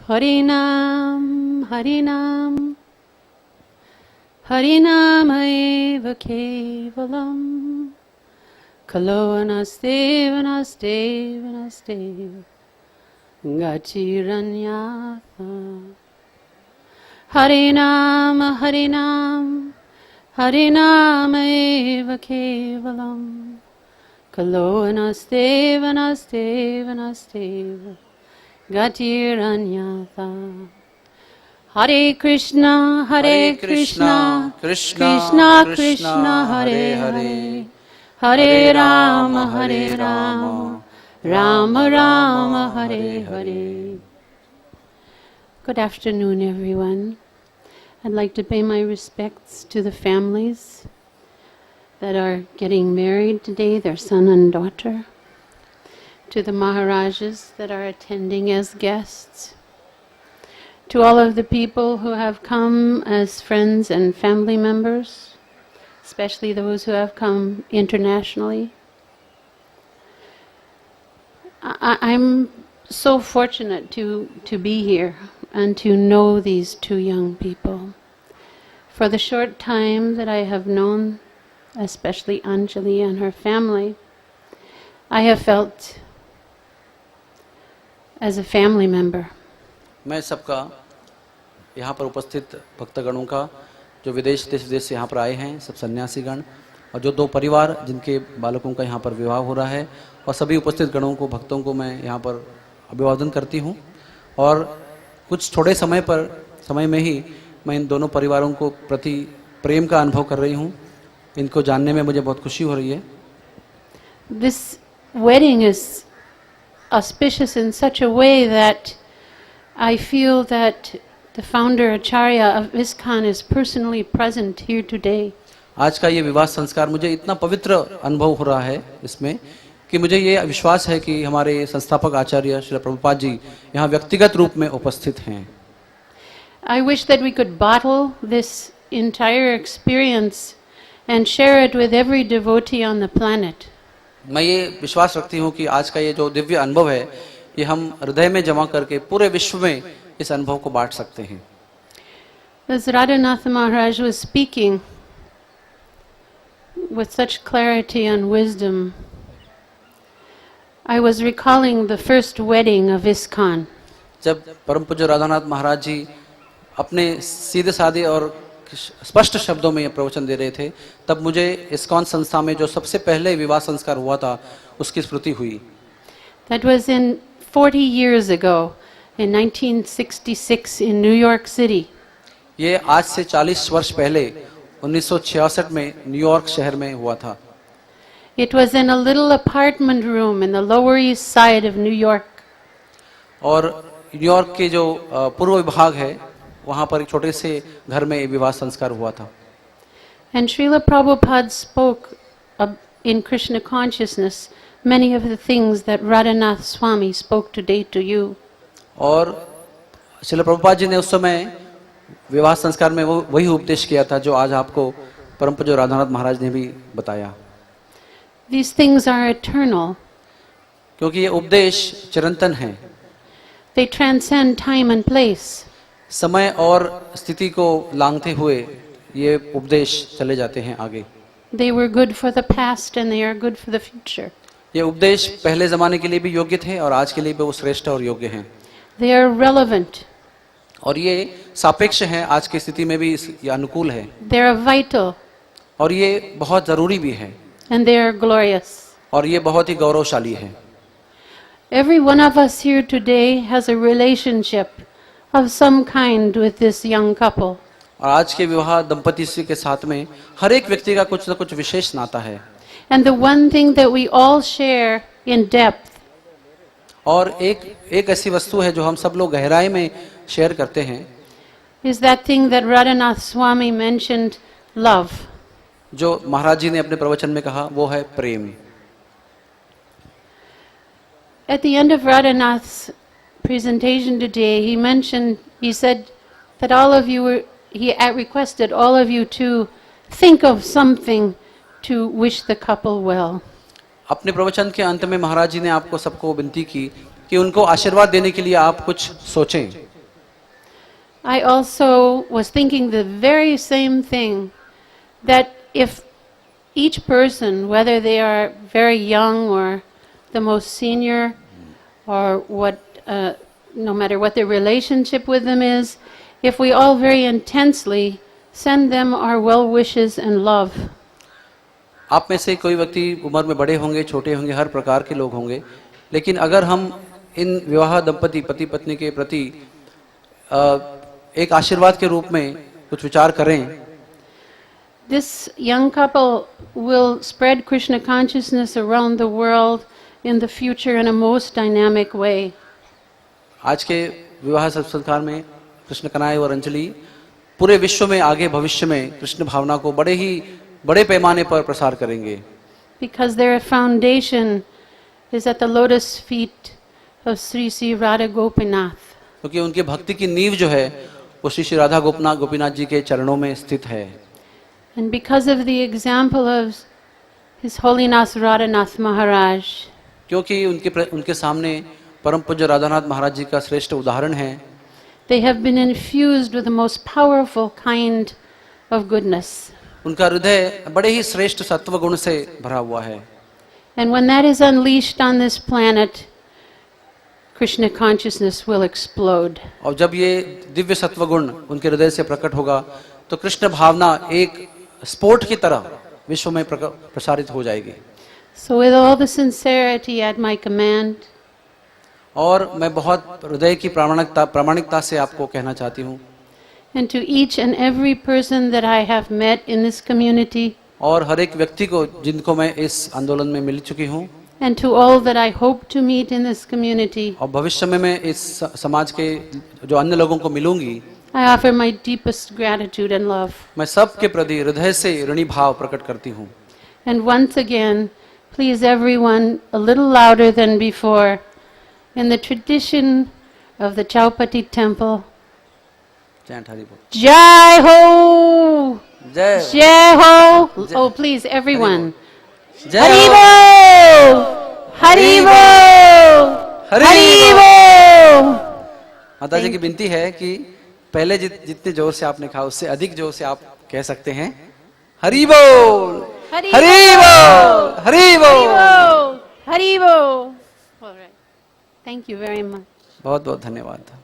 Harinam, Harinam, Harinam eva kevalam, Kalo anaste, anaste, anaste, Gachiranyatha. Harinam, Harinam, Harinam eva kevalam, Kalo anaste, anaste, anaste, Gatiranyatha. Hare Krishna, Hare Krishna, Krishna Krishna, Hare Hare, Hare Rama, Hare Rama, Rama Rama, Hare Hare. Good afternoon, everyone. I'd like to pay my respects to the families that are getting married today, their son and daughter, to the Maharajas that are attending as guests, to all of the people who have come as friends and family members, especially those who have come internationally. I'm so fortunate to be here and to know these two young people. For the short time that I have known, especially Anjali and her family, I have felt as a family member. मैं सबका यहाँ पर उपस्थित भक्तगणों का जो विदेश देश विदेश से यहाँ पर आए हैं, सब सन्यासीगण और जो दो परिवार जिनके बालकों का यहाँ पर विवाह हो रहा है, और सभी उपस्थित गणों को, भक्तों को मैं यहाँ पर अभिवादन करती हूँ। और कुछ थोड़े समय में ही मैं इन दोनों परिवारों को प्रति प्रेम का अनुभव कर रही हूँ। इनको जानने में मुझे बहुत खुशी हो रही है। This wedding is auspicious in such a way that I feel that the founder Acharya of ISKCON is personally present here today. आज का ये विवाह संस्कार मुझे इतना पवित्र अनुभव हो रहा है इसमें कि मुझे ये विश्वास है कि हमारे संस्थापक आचार्य श्री प्रभुपाद जी यहाँ व्यक्तिगत रूप में उपस्थित हैं। I wish that we could bottle this entire experience and share it with every devotee on the planet. मैं ये विश्वास रखती हूँ कि आज का ये जो दिव्य अनुभव है, ये हम हृदय में जमा करके पूरे विश्व में इस अनुभव को बांट सकते हैं। As Radhanath Maharaj was speaking with such clarity and wisdom, I was recalling the first wedding of ISKCON. जब परम पूज्य राधानाथ महाराज जी अपने सीधे साधे और स्पष्ट शब्दों में ये प्रवचन दे रहे थे, तब मुझे ISKCON संस्था में जो सबसे पहले विवाह संस्कार हुआ था उसकी स्मृति हुई। That was in 40 years ago in 1966 in New York City. ये आज से 40 वर्ष पहले 1966 में न्यूयॉर्क शहर में हुआ था। It was in a little apartment room in the Lower East Side of New York. और न्यूयॉर्क के जो पूर्व विभाग है, वहाँ पर एक छोटे से घर में विवाह संस्कार हुआ था। And Srila Prabhupada spoke in Krishna consciousness many of the things that Radhanath Swami spoke today to you. और श्रील प्रभुपाद जी ने उस समय विवाह संस्कार में वही उपदेश किया था जो आज आपको परम पूज्य राधानाथ महाराज ने भी बताया। These things are eternal. क्योंकि ये उपदेश चिरंतन है। They transcend time and place. समय और स्थिति को लांघते हुए ये उपदेश चले जाते हैं आगे। They were good for the past and they are good for the future. ये उपदेश पहले जमाने के लिए भी योग्य थे और आज के लिए भी वो श्रेष्ठ और योग्य हैं। They are relevant. और ये सापेक्ष है, आज की स्थिति में भी ये अनुकूल है। They are vital. और ये बहुत जरूरी भी है। And they are glorious. और ये बहुत ही गौरवशाली है। Every one of us here today has a relationship of some kind with this young couple. और आज के विवाह दंपति के साथ में हर एक व्यक्ति का कुछ न कुछ विशेष नाता है। And the one thing that we all share in depth और एक ऐसी वस्तु है जो हम सब लोग गहराई में शेयर करते हैं, is that thing that Radhanath Swami mentioned, love. जो महाराज जी ने अपने प्रवचन में कहा, वो है प्रेम। At the end of Radhanath's presentation today, he said that all of you he requested all of you to think of something to wish the couple well. अपने प्रवचन के अंत में महाराज जी ने आपको सबको विनती की कि उनको आशीर्वाद देने के लिए आप कुछ सोचें। I also was thinking the very same thing, that if each person, whether they are very young or the most senior, or no matter what their relationship with them is, if we all very intensely send them our well wishes and love, आप में से कोई व्यक्ति उम्र में बड़े होंगे, छोटे होंगे, हर प्रकार के लोग होंगे, लेकिन अगर हम इन विवाह दंपति पति पत्नी के प्रति एक आशीर्वाद के रूप में कुछ विचार करें, this young couple will spread Krishna consciousness around the world in the future in a most dynamic way. आज के विवाह संस्कार में कृष्ण कन्हैया और अंजलि पूरे विश्व में आगे भविष्य में कृष्ण भावना को बड़े पैमाने पर प्रसार करेंगे, Because their foundation is at the lotus feet of Sri Sri Radha Gopinath. क्योंकि उनकी भक्ति की नींव जो है वो श्री श्री राधा गोपीनाथ जी के चरणों में स्थित है। And because of the example of His Holiness Radhanath Maharaj, क्योंकि उनके सामने परम पूज्य राधानाथ महाराज जी का श्रेष्ठ उदाहरण है, they have been infused with the most powerful kind of goodness. उनका हृदय बड़े ही श्रेष्ठ सत्व गुण से भरा हुआ है। And when that is unleashed on this planet, Krishna consciousness will explode. और जब ये दिव्य सत्व गुण उनके हृदय से प्रकट होगा तो कृष्ण भावना एक स्फोट की तरह विश्व में प्रसारित हो जाएगी। So with all the sincerity at my command, और मैं बहुत हृदय की प्रामाणिकता से आपको कहना चाहती हूँ, and to each and every person that I have met in this community, और हर एक व्यक्ति को जिनको मैं इस आंदोलन में मिल चुकी हूँ, and to all that I hope to meet in this community, और भविष्य में मैं इस समाज के जो अन्य लोगों को मिलूंगी, I offer my deepest gratitude and love. मैं सबके प्रति हृदय से ऋणी भाव प्रकट करती हूँ। And once again, please everyone, a little louder than before, in the tradition of the Chaupati temple. Jai Ho! Jai Ho! Oh, please, everyone. Hari Bol! Hari Bol! Hari Bol! माता जी की विनती है कि पहले जितने जोर से आपने कहा उससे अधिक जोर से आप कह सकते हैं, हरि बोल, हरि बोल, हरि बोल, हरि बोल। All right. Thank you very much. बहुत बहुत धन्यवाद।